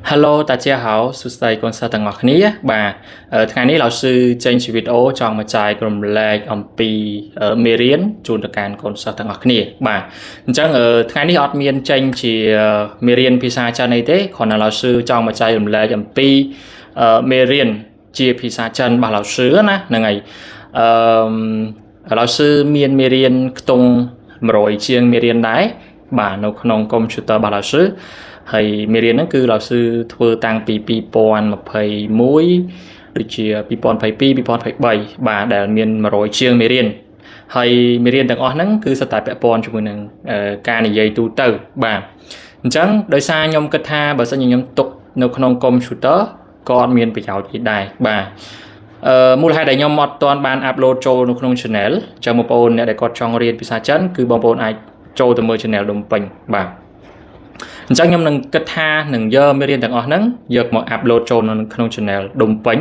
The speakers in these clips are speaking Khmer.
Hello 大家好សួស្តីកូនសិស្សទាំងអស់គ្នាថ្ងៃនេះlão sưចេញជាវីដេអូចង់មកចែករំលែកអំពីមេរៀនជូនទៅកាន់កូនសិស្សទាំងអស់គ្នាថ្ងៃនេះអត់មានចេញជាមេរៀនភាសាចិនអីទេគ្រាន់តែlão sưចង់មកចែករំលែកអំពីមេរៀនជាភាសាចិនរបស់lão sưណាហ្នឹងហើយlão sưមានមេរៀនខ្ទង់100ជាងមេរៀនដែរនៅក្នុងកុំព្យូទ័ររបស់lão sưហើយមេរៀនហ្នឹងគឺlão sưធ្វើតាំងពី2021ដូចជា2022 2023ដែលមាន100ជាងមេរៀនហើយមេរៀនទាំងអស់ហ្នឹងគឺស្ទើរតែពាក់ព័ន្ធជាមួយនឹងការនិយាយទូទៅបាទអញ្ចឹងដោយសារខ្ញុំគិតថាបើសិនជាខ្ញុំទុកនៅក្នុងកុំព្យូទ័រក៏អត់មានប្រយោជន៍អីដែរបាទមូលហេតុដែលខ្ញុំអត់ទាន់បាន upload ចូលនៅក្នុង channel អញ្ចឹងបងប្អូនអ្នកដែលគាត់ចង់រៀនភាសាចិនគឺបងប្អូនអាចចូលទៅមើល channel ដុំពេញបាទអញ្ចឹងខ្ញុំនឹងគិតថានឹងយកមេរៀនទាំងអស់ហ្នឹងយកមក upload ចូលនៅក្នុង channel ដុំពេញ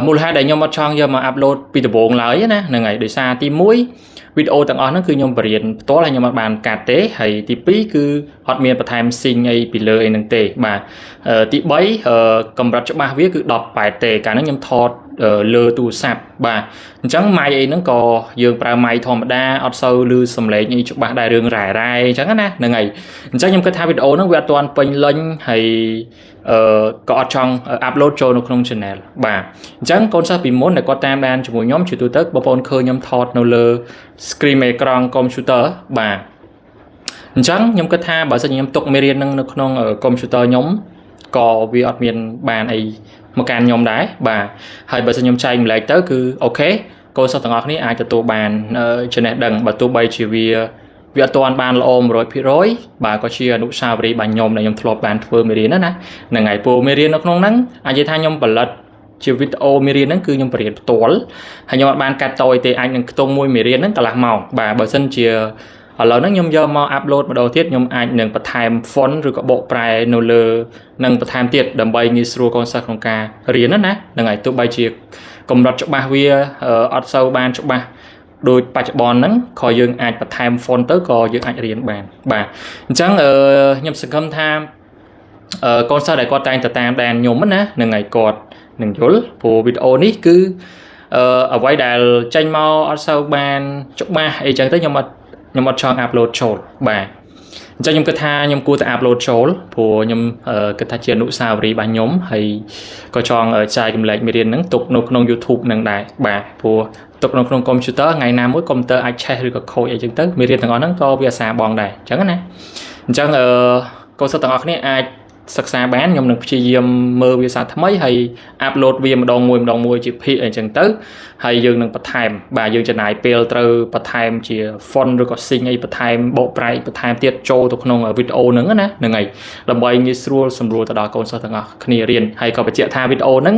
មូលហេតុដែលខ្ញុំអត់ចង់យកមក upload ពីដំបូងឡើយណាហ្នឹងហើយដោយសារទី1វីដេអូទាំងអស់ហ្នឹងគឺខ្ញុំបរៀនផ្ទាល់ហើយខ្ញុំអត់បានកាត់ទេហើយទី2គឺអត់មានបន្ថែម sync អីពីលើអីហ្នឹងទេបាទទី3កម្រិតច្បាស់វាគឺ18ទេកាលហ្នឹងខ្ញុំថតលើទូរស័ព្ទបាទអញ្ចឹង mic អីហ្នឹងក៏យើងប្រើ mic ធម្មតាអត់សូវឮសំឡេងអីច្បាស់ដែររឿងរ៉ែៗអញ្ចឹងណាហ្នឹងហើយអញ្ចឹងខ្ញុំគិតថាវីដេអូហ្នឹងវាអត់ទាន់ពេញលេញហើយក៏អត់ចង់ upload ចូលនៅក្នុង channel បាទអញ្ចឹងកូនសិស្សពីមុនដែលគាត់តាមដានជាមួយខ្ញុំជាទូទៅបងប្អូនឃើញខ្ញុំថតនៅលើ screen អេក្រង់កុំព្យូទ័របាទអញ្ចឹងខ្ញុំគិតថាបើសិនជាខ្ញុំទុកមេរៀនហ្នឹងនៅក្នុងកុំព្យូទ័រខ្ញុំក៏វាអត់មានបានអីមកកាន់ខ្ញុំដែរបាទហើយបើសិនខ្ញុំចែកម្លែកទៅគឺអូខេកូនសិស្សទាំងអស់គ្នាអាចទទួលបានចំណេះដឹងបើទោះបីជាវាអត់ទាន់បានល្អ 100% បាទក៏ជាអនុស្សាវរីយ៍របស់ខ្ញុំដែលខ្ញុំធ្លាប់បានធ្វើមេរៀនណាហ្នឹងហើយព្រោះមេរៀននៅក្នុងហ្នឹងអាចនិយាយថាខ្ញុំផលិតជាវីដេអូមេរៀនហ្នឹងគឺខ្ញុំបរៀនផ្ទាល់ហើយខ្ញុំអត់បានកាត់តយទេអាចនឹងខ្ទង់មួយមេរៀនហ្នឹងកន្លះម៉ោងបាទបើសិនជាឥឡូវហ្នឹងខ្ញុំយកមក upload ម្ដងទៀតខ្ញុំអាចនឹងបន្ថែម font ឬក៏បកប្រែនៅលើនឹងបន្ថែមទៀតដើម្បីងាយស្រួលកូនសិស្សក្នុងការរៀនណាហ្នឹងហើយទោះបីជាកម្រិតច្បាស់វាអត់សូវបានច្បាស់ដូចបច្ចុប្បន្នហ្នឹងក៏យើងអាចបន្ថែម font ទៅក៏យើងអាចរៀនបានបាទអញ្ចឹងខ្ញុំសង្ឃឹមថាកូនសិស្សដែលគាត់តែងតែតាមដានខ្ញុំណាហ្នឹងហើយគាត់នឹងយល់ព្រោះវីដេអូនេះគឺអ្វីដែលចេញមកអត់សូវបានច្បាស់អីចឹងទៅខ្ញុំអត់ចង់ upload ចូលបាទអញ្ចឹងខ្ញុំគិតថាខ្ញុំគួរតែ upload ចូលព្រោះខ្ញុំគិតថាជាអនុស្សាវរីយ៍របស់ខ្ញុំហើយក៏ចង់ចែករំលែកមេរៀនហ្នឹងទុកនៅក្នុង YouTube ហ្នឹងដែរបាទព្រោះទុកនៅក្នុងកុំព្យូទ័រថ្ងៃណាមួយកុំព្យូទ័រអាចឆេះឬក៏ខូចអីចឹងទៅមេរៀនទាំងអស់ហ្នឹងក៏វាអាសាបងដែរអញ្ចឹងណាអញ្ចឹងកូនសិស្សទាំងអស់គ្នាអាចសិក្សាបានខ្ញុំនឹងព្យាយាមមើលវាសាថ្មីហើយ upload វាម្ដងមួយជាភាគអីចឹងទៅហើយយើងនឹងបន្ថែមបាទយើងចំណាយពេលត្រូវបន្ថែមជា font ឬក៏ sync អីបន្ថែមបកប្រែបន្ថែមទៀតចូលទៅក្នុងវីដេអូហ្នឹងណាហ្នឹងហើយដើម្បីងាយស្រួលសម្រួលទៅដល់កូនសិស្សទាំងអស់គ្នារៀនហើយក៏បញ្ជាក់ថាវីដេអូហ្នឹង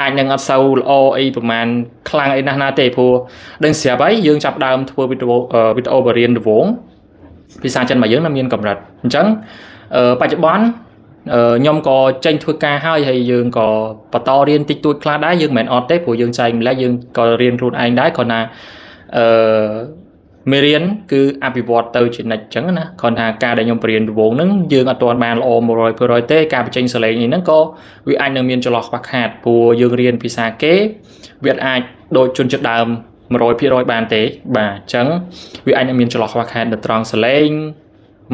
អាចនឹងអត់សូវល្អអីប្រហែលខ្លាំងអីណាស់ណាទេព្រោះដឹងស្រាប់ហើយយើងចាប់ដើមធ្វើវីដេអូភាសាចិនរបស់យើងនៅមានកម្រិតអញ្ចឹងបច្ចុប្បន្នខ្ញុំក៏ចេញធ្វើការហើយយើងក៏បន្តរៀនតិចតួចខ្លះដែរយើងមិនមែនអត់ទេព្រោះយើងចែកម្លែកយើងក៏រៀនខ្លួនឯងដែរគ្រាន់តែមេរៀនគឺអភិវឌ្ឍទៅជានិច្ចអញ្ចឹងណាគ្រាន់តែការដែលខ្ញុំបរៀនដំបូងហ្នឹងយើងអត់ទាន់បានល្អ 100% ទេការបញ្ចេញសលេងនេះហ្នឹងក៏វាអាចនឹងមានចន្លោះខ្វះខាតព្រោះយើងរៀនភាសាគេវាអាចដូចជនជាតិដើម 100% បានទេបាទអញ្ចឹងវាអាចនឹងមានចន្លោះខ្វះខាតនៅត្រង់សលេង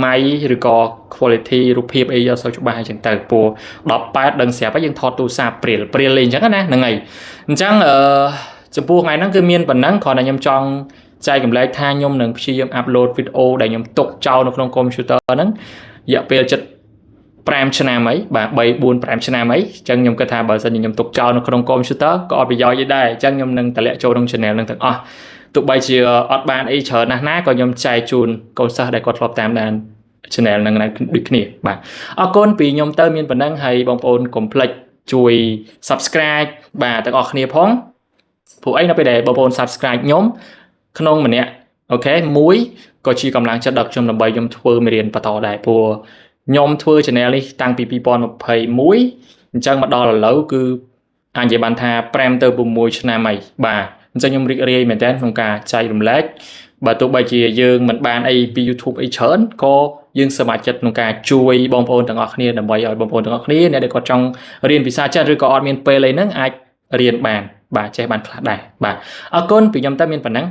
mic ឬក៏ quality រូបភាពអីអត់សូវច្បាស់អីចឹងទៅព្រោះ18ដឹងស្រាប់ហើយយើងថតទូរស័ព្ទព្រាលៗលេងអញ្ចឹងណាហ្នឹងហើយអញ្ចឹងចំពោះថ្ងៃហ្នឹងគឺមានប៉ុណ្ណឹងគ្រាន់តែខ្ញុំចង់ចែករំលែកថាខ្ញុំនឹងព្យាយាម upload វីដេអូដែលខ្ញុំទុកចោលនៅក្នុងកុំព្យូទ័រហ្នឹងរយៈពេលជិត5ឆ្នាំអីបាទ3 4 5ឆ្នាំអីអញ្ចឹងខ្ញុំគិតថាបើសិនជាខ្ញុំទុកចោលនៅក្នុងកុំព្យូទ័រក៏អត់ប្រយោជន៍អីដែរអញ្ចឹងខ្ញុំនឹងតម្លាក់ចូលក្នុង channel ហ្នឹងទាំងអស់ទោះបីជាអត់បានអីច្រើនណាស់ណាក៏ខ្ញុំចែកជូនកូនសិស្សដែលគាត់ធ្លាប់តាមដាន channel ហ្នឹងដូចគ្នាបាទអរគុណពីខ្ញុំទៅមានប៉ុណ្ណឹងហើយបងប្អូនកុំភ្លេចជួយ subscribe បាទទាំងអស់គ្នាផងព្រោះអីនៅពេលដែលបងប្អូន subscribe ខ្ញុំក្នុងម្នាក់អូខេមួយក៏ជាកម្លាំងចិត្តដល់ខ្ញុំដើម្បីខ្ញុំធ្វើមេរៀនបន្តដែរព្រោះខ្ញុំធ្វើ channel នេះតាំងពី2021អញ្ចឹងមកដល់ឥឡូវគឺអាចនិយាយបានថា5 ទៅ 6 ឆ្នាំហើយបាទអញ្ចឹងខ្ញុំរីករាយមែនតើក្នុងការចែករំលែក បើទោះបីជាយើងមិនបានអីពី YouTube អីច្រើនក៏យើងសមាជិកក្នុងការជួយបងប្អូនទាំងអស់គ្នាដើម្បីឲ្យបងប្អូនទាំងអស់គ្នាអ្នកដែលគាត់ចង់រៀនភាសាចិនឬក៏អត់មានពេលអីហ្នឹងអាចរៀនបានបាទចេះបានខ្លះដែរបាទអរគុណពីខ្ញុំទៅមានប៉ុណ្ណឹង